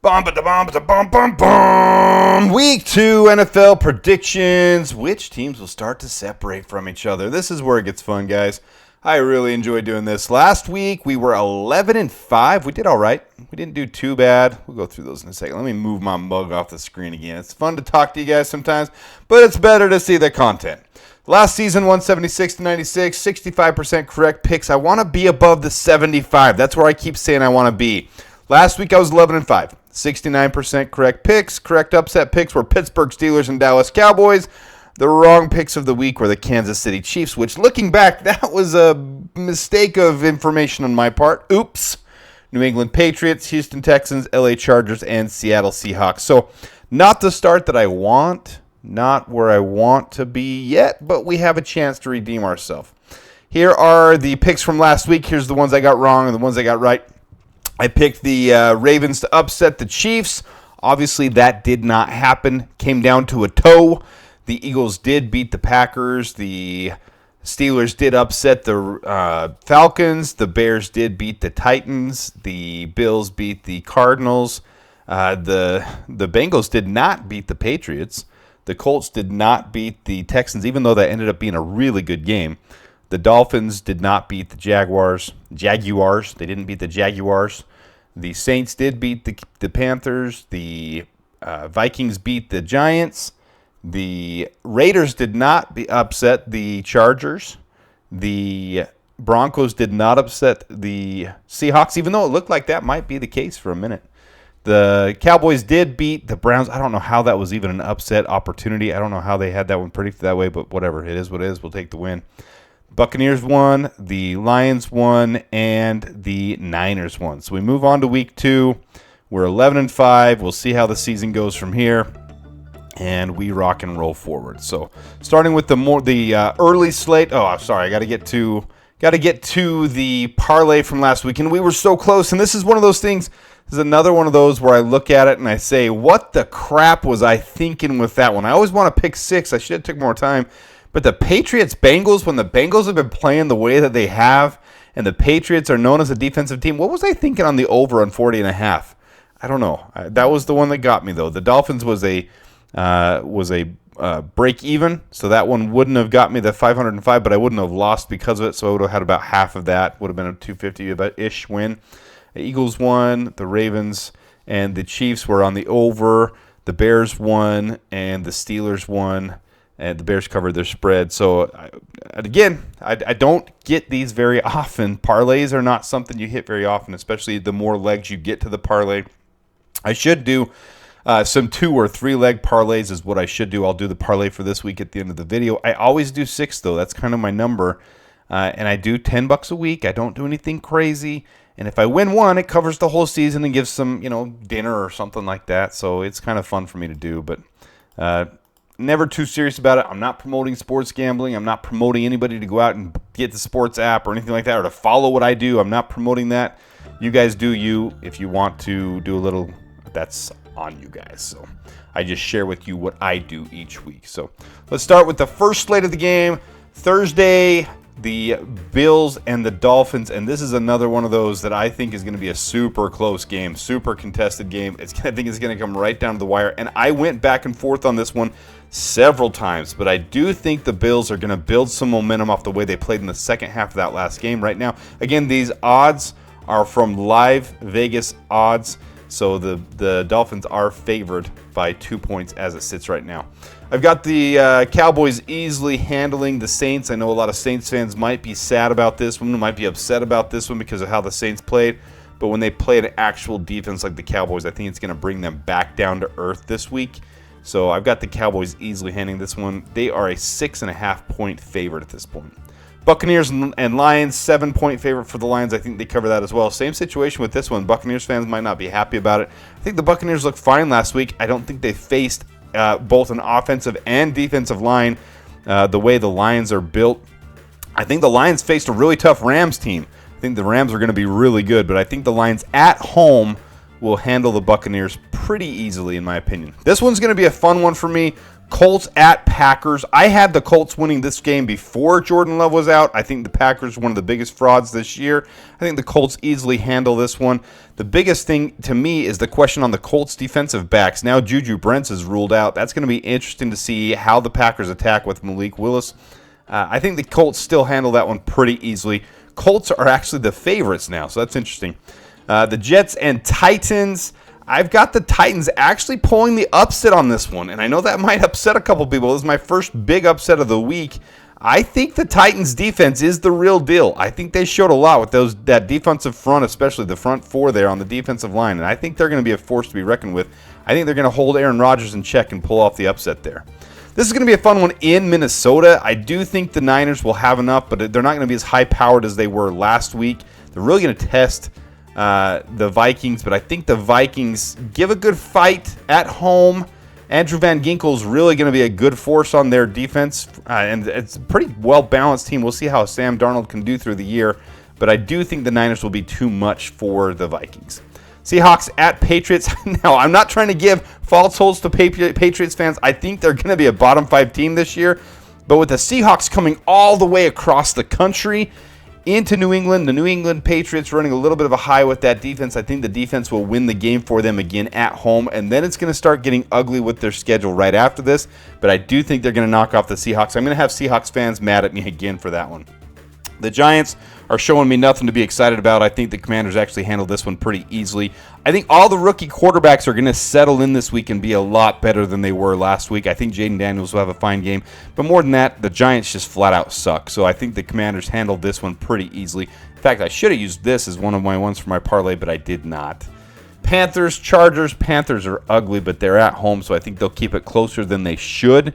Bum, bum, bum, bum, bum. Week 2 NFL predictions. Which teams will start to separate from each other? This is where it gets fun, guys. I really enjoy doing this. Last week, we were 11-5. We did all right. We didn't do too bad. We'll go through those in a second. Let me move my mug off the screen again. It's fun to talk to you guys sometimes, but it's better to see the content. Last season, 176-96, 65% correct picks. I want to be above the 75. That's where I keep saying I want to be. Last week, I was 11-5. 69% correct picks. Correct upset picks were Pittsburgh Steelers and Dallas Cowboys. The wrong picks of the week were the Kansas City Chiefs, which, looking back, that was a mistake of information on my part. Oops. New England Patriots, Houston Texans, LA Chargers, and Seattle Seahawks. So, not the start that I want, not where I want to be yet, but we have a chance to redeem ourselves. Here are the picks from last week. Here's the ones I got wrong and the ones I got right. I picked the Ravens to upset the Chiefs. Obviously, that did not happen. Came down to a toe. The Eagles did beat the Packers. The Steelers did upset the Falcons. The Bears did beat the Titans. The Bills beat the Cardinals. The Bengals did not beat the Patriots. The Colts did not beat the Texans, even though that ended up being a really good game. The Dolphins did not beat the Jaguars. They didn't beat the Jaguars. The Saints did beat the Panthers. The Vikings beat the Giants. The Raiders did not upset the Chargers. The Broncos did not upset the Seahawks, even though it looked like that might be the case for a minute. The Cowboys did beat the Browns. I don't know how that was even an upset opportunity. I don't know how they had that one predicted that way, but whatever. It is what it is. We'll take the win. Buccaneers won, the Lions won, and the Niners won. So we move on to week 2. We're 11-5. We'll see how the season goes from here, and we rock and roll forward. So starting with the early slate. Oh, I'm sorry. I got to get to the parlay from last week, and we were so close. And this is one of those things. This is another one of those where I look at it and I say, what the crap was I thinking with that one? I always want to pick 6. I should have took more time. But the Patriots-Bengals, when the Bengals have been playing the way that they have, and the Patriots are known as a defensive team, what was I thinking on the over on 40.5? I don't know. That was the one that got me, though. The Dolphins was a break even, so that one wouldn't have got me the 505, but I wouldn't have lost because of it, so I would have had about half of that. Would have been a 250-ish win. The Eagles won, the Ravens and the Chiefs were on the over. The Bears won, and the Steelers won. And the Bears covered their spread. So, again, I don't get these very often. Parlays are not something you hit very often, especially the more legs you get to the parlay. I should do some 2 or 3 leg parlays is what I should do. I'll do the parlay for this week at the end of the video. I always do 6, though. That's kind of my number. And I do $10 a week. I don't do anything crazy. And if I win one, it covers the whole season and gives some, dinner or something like that. So it's kind of fun for me to do. But never too serious about it. I'm not promoting sports gambling. I'm not promoting anybody to go out and get the sports app or anything like that, or to follow what I do. I'm not promoting that. You guys do you. If you want to do a little, that's on you guys. So I just share with you what I do each week. So let's start with the first slate of the game. Thursday, the Bills and the Dolphins, and this is another one of those that I think is going to be a super close game, super contested game. I think it's going to come right down to the wire, and I went back and forth on this one several times, but I do think the Bills are going to build some momentum off the way they played in the second half of that last game. Right now, again, these odds are from live Vegas odds, so the Dolphins are favored by 2 points as it sits right now. I've got the Cowboys easily handling the Saints. I know a lot of Saints fans might be sad about this one, might be upset about this one because of how the Saints played. But when they play an actual defense like the Cowboys, I think it's going to bring them back down to earth this week. So I've got the Cowboys easily handling this one. They are a 6.5-point favorite at this point. Buccaneers and Lions, 7-point favorite for the Lions. I think they cover that as well. Same situation with this one. Buccaneers fans might not be happy about it. I think the Buccaneers looked fine last week. I don't think they faced both an offensive and defensive line the way the Lions are built. I think the Lions faced a really tough Rams team. I think the Rams are going to be really good, but I think the Lions at home will handle the Buccaneers pretty easily, in my opinion. This one's going to be a fun one for me. Colts at Packers. I had the Colts winning this game before Jordan Love was out. I think the Packers are one of the biggest frauds this year. I think the Colts easily handle this one. The biggest thing to me is the question on the Colts defensive backs. Now Juju Brents is ruled out. That's going to be interesting to see how the Packers attack with Malik Willis. I think the Colts still handle that one pretty easily. Colts are actually the favorites now, so that's interesting. The Jets and Titans. I've got the Titans actually pulling the upset on this one, and I know that might upset a couple people. This is my first big upset of the week. I think the Titans' defense is the real deal. I think they showed a lot with that defensive front, especially the front four there on the defensive line, and I think they're going to be a force to be reckoned with. I think they're going to hold Aaron Rodgers in check and pull off the upset there. This is going to be a fun one in Minnesota. I do think the Niners will have enough, but they're not going to be as high-powered as they were last week. They're really going to test the Vikings, but I think the Vikings give a good fight at home. Andrew Van Ginkel is really going to be a good force on their defense, and it's a pretty well-balanced team. We'll see how Sam Darnold can do through the year, but I do think the Niners will be too much for the Vikings. Seahawks at Patriots. Now, I'm not trying to give false hopes to Patriots fans. I think they're going to be a bottom 5 team this year, but with the Seahawks coming all the way across the country into New England, the New England Patriots running a little bit of a high with that defense. I think the defense will win the game for them again at home, and then it's going to start getting ugly with their schedule right after this, but I do think they're going to knock off the Seahawks. I'm going to have Seahawks fans mad at me again for that one. The Giants are showing me nothing to be excited about. I think the Commanders actually handled this one pretty easily. I think all the rookie quarterbacks are going to settle in this week and be a lot better than they were last week. I think Jaden Daniels will have a fine game. But more than that, the Giants just flat out suck. So I think the Commanders handled this one pretty easily. In fact, I should have used this as one of my ones for my parlay, but I did not. Panthers, Chargers. Panthers are ugly, but they're at home, so I think they'll keep it closer than they should.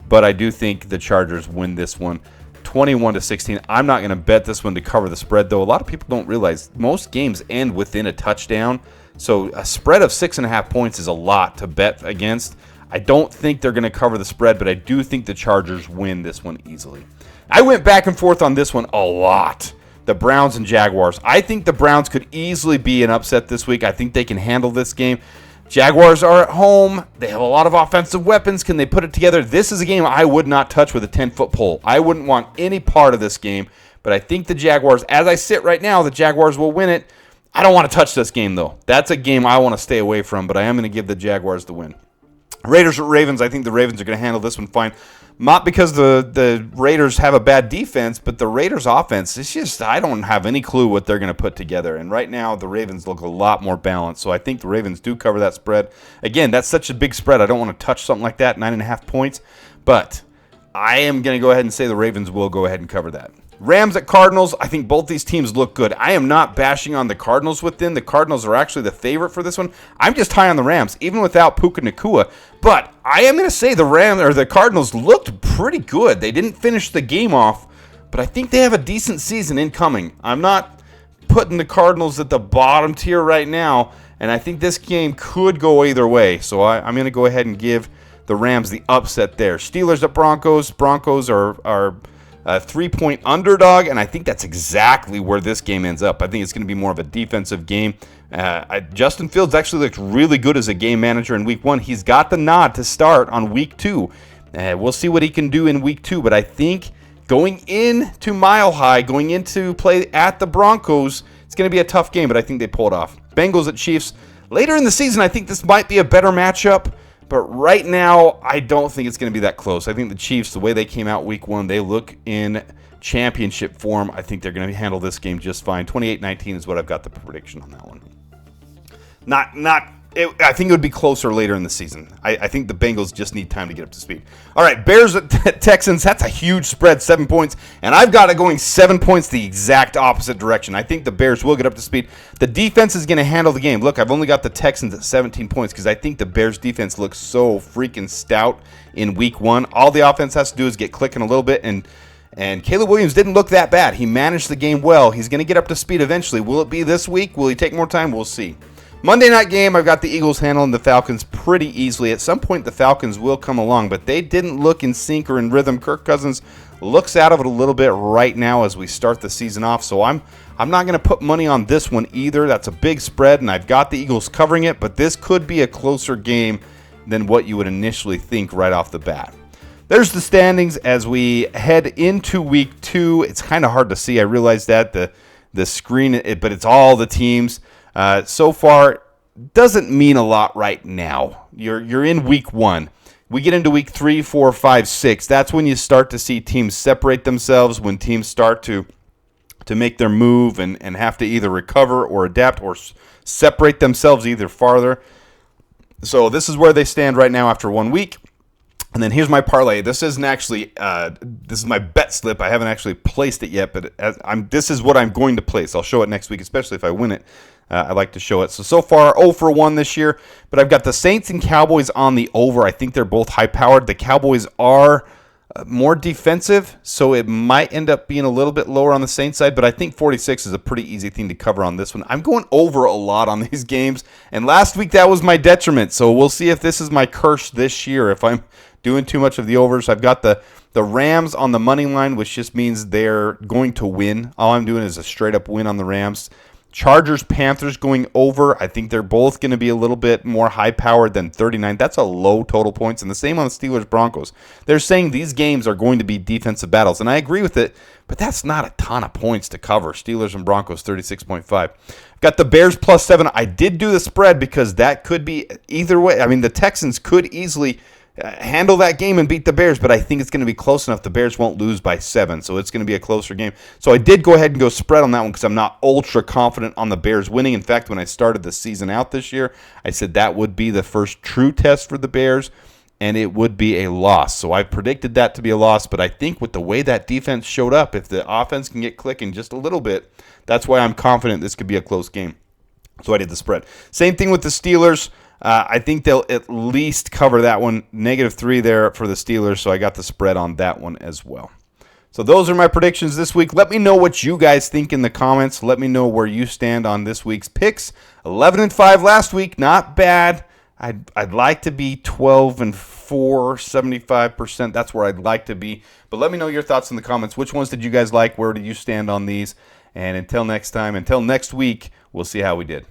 But I do think the Chargers win this one 21-16. I'm not going to bet this one to cover the spread, though. A lot of people don't realize most games end within a touchdown. So a spread of 6.5 points is a lot to bet against. I don't think they're going to cover the spread, but I do think the Chargers win this one easily. I went back and forth on this one a lot. The Browns and Jaguars. I think the Browns could easily be an upset this week. I think they can handle this game. Jaguars are at home. They have a lot of offensive weapons. Can they put it together? This is a game I would not touch with a 10-foot pole. I wouldn't want any part of this game, but I think the Jaguars, as I sit right now, the Jaguars will win it. I don't want to touch this game, though. That's a game I want to stay away from, but I am going to give the Jaguars the win. Raiders or Ravens, I think the Ravens are going to handle this one fine. Not because the Raiders have a bad defense, but the Raiders' offense, it's just, I don't have any clue what they're going to put together. And right now, the Ravens look a lot more balanced. So I think the Ravens do cover that spread. Again, that's such a big spread. I don't want to touch something like that, 9.5 points. But I am going to go ahead and say the Ravens will go ahead and cover that. Rams at Cardinals, I think both these teams look good. I am not bashing on the Cardinals with them. The Cardinals are actually the favorite for this one. I'm just high on the Rams, even without Puka Nacua. But I am going to say the Cardinals looked pretty good. They didn't finish the game off, but I think they have a decent season incoming. I'm not putting the Cardinals at the bottom tier right now, and I think this game could go either way. So I'm going to go ahead and give the Rams the upset there. Steelers at Broncos. Broncos are a 3-point underdog, and I think that's exactly where this game ends up. I think it's going to be more of a defensive game. Justin Fields actually looked really good as a game manager in Week 1. He's got the nod to start on Week 2. We'll see what he can do in Week 2, but I think going into Mile High, going into play at the Broncos, it's going to be a tough game, but I think they pull it off. Bengals at Chiefs. Later in the season, I think this might be a better matchup. But right now, I don't think it's going to be that close. I think the Chiefs, the way they came out Week 1, they look in championship form. I think they're going to handle this game just fine. 28-19 is what I've got the prediction on that one. I think it would be closer later in the season. I think the Bengals just need time to get up to speed. All right, Bears at Texans. That's a huge spread, 7 points. And I've got it going 7 points the exact opposite direction. I think the Bears will get up to speed. The defense is going to handle the game. Look, I've only got the Texans at 17 points because I think the Bears defense looks so freaking stout in Week 1. All the offense has to do is get clicking a little bit, and Caleb Williams didn't look that bad. He managed the game well. He's going to get up to speed eventually. Will it be this week? Will he take more time? We'll see. Monday night game, I've got the Eagles handling the Falcons pretty easily. At some point, the Falcons will come along, but they didn't look in sync or in rhythm. Kirk Cousins looks out of it a little bit right now as we start the season off, so I'm not going to put money on this one either. That's a big spread, and I've got the Eagles covering it, but this could be a closer game than what you would initially think right off the bat. There's the standings as we head into week 2. It's kind of hard to see. I realize that the screen, but it's all the teams. So far, doesn't mean a lot right now. You're in week 1. We get into week 3, 4, 5, 6. That's when you start to see teams separate themselves, when teams start to make their move and have to either recover or adapt or separate themselves either farther. So this is where they stand right now after 1 week. And then here's my parlay. This isn't actually, this is my bet slip. I haven't actually placed it yet, but this is what I'm going to place. I'll show it next week, especially if I win it. I like to show it. So far, 0 for 1 this year. But I've got the Saints and Cowboys on the over. I think they're both high-powered. The Cowboys are more defensive, so it might end up being a little bit lower on the Saints side, but I think 46 is a pretty easy thing to cover on this one. I'm going over a lot on these games, and last week that was my detriment, so we'll see if this is my curse this year, if I'm doing too much of the overs. I've got the Rams on the money line, which just means they're going to win. All I'm doing is a straight-up win on the Rams. Chargers, Panthers going over. I think they're both going to be a little bit more high-powered than 39. That's a low total points. And the same on the Steelers, Broncos. They're saying these games are going to be defensive battles. And I agree with it, but that's not a ton of points to cover. Steelers and Broncos, 36.5. Got the Bears plus 7. I did do the spread because that could be either way. I mean, the Texans could easily handle that game and beat the Bears, but I think it's going to be close enough. The Bears won't lose by 7, so it's going to be a closer game. So I did go ahead and go spread on that one because I'm not ultra confident on the Bears winning. In fact, when I started the season out this year, I said that would be the first true test for the Bears, and it would be a loss. So I predicted that to be a loss, but I think with the way that defense showed up, if the offense can get clicking just a little bit, that's why I'm confident this could be a close game. So I did the spread. Same thing with the Steelers. I think they'll at least cover that one. -3 there for the Steelers, so I got the spread on that one as well. So those are my predictions this week. Let me know what you guys think in the comments. Let me know where you stand on this week's picks. 11-5 last week, not bad. I'd like to be 12-4, 75%. That's where I'd like to be. But let me know your thoughts in the comments. Which ones did you guys like? Where do you stand on these? And until next time, until next week, we'll see how we did.